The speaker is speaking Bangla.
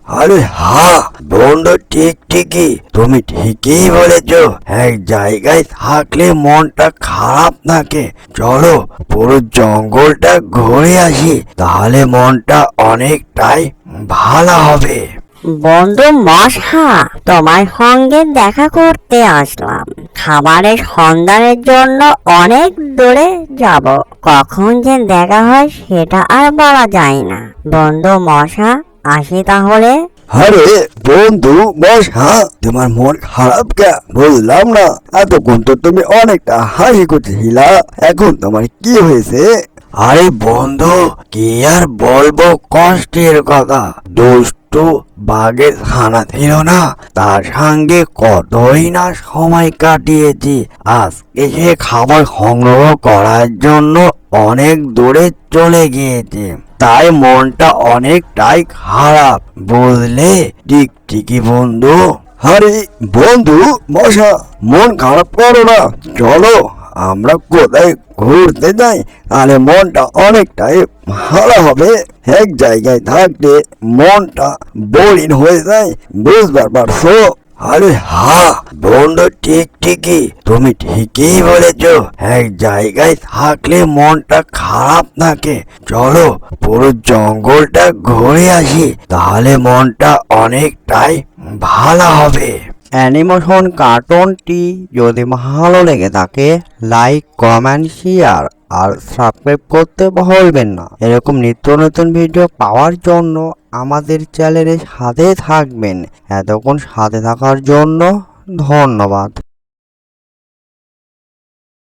আরে হ্যাঁ বন্ধু, ঠিকই তুমি ঠিকই বলেছো। এক জায়গায় থাকলে মনটা খারাপ থাকে। চলো পুরো জঙ্গলটা ঘুরে আসি, তাহলে মনটা অনেকটাই ভালো হবে। বন্ধু মশা, তোমার সঙ্গে দেখা করতে আসলাম। খাবারের সন্ধানের জন্য অনেক দূরে যাব, কখন যে দেখা হয় সেটা আর বলা যায় না। বন্ধু মশা, আসি তাহলে। আরে বন্ধু মশা, তোমার মন খারাপ কে বুঝলাম না। এতক্ষণ তো তুমি অনেকটা হাসি করছিলা, এখন তোমার কি হয়েছে? আরে বন্ধু, কি আর বলবো কষ্টের কথা। দুষ্টু বাঘের ছানা ছিল না, তার সঙ্গে কতই না সময় কাটিয়েছি। আজকে সে খাবার সংগ্রহ করার জন্য অনেক দূরে চলে গিয়েছে, তাই মনটা অনেকটাই খারাপ, বুঝলে? ঠিকই বন্ধু। আরে বন্ধু মশা, মন খারাপ করো না, চলো আমরা কোথায় ঘুরতে যাই, তাহলে মনটা অনেকটাই ভালো হবে। এক জায়গায় থাকলে মনটা বোরিং হয়ে যায়, বুঝতে পারছো? আরে হ্যাঁ বন্ধু, ঠিকই তুমি ঠিকই বলেছো। এক জায়গায় থাকলে মনটা খারাপ থাকে। চলো পুরো জঙ্গলটা ঘুরে আসি, তাহলে মনটা অনেকটাই ভালো হবে। অ্যানিমেশন কার্টুনটি যদি ভালো লেগে থাকে, লাইক কমেন্ট শেয়ার আর সাবস্ক্রাইব করতে ভুলবেন না। এরকম নিত্য নতুন ভিডিও পাওয়ার জন্য আমাদের চ্যানেলের সাথে থাকবেন। এতক্ষণ সাথে থাকার জন্য ধন্যবাদ।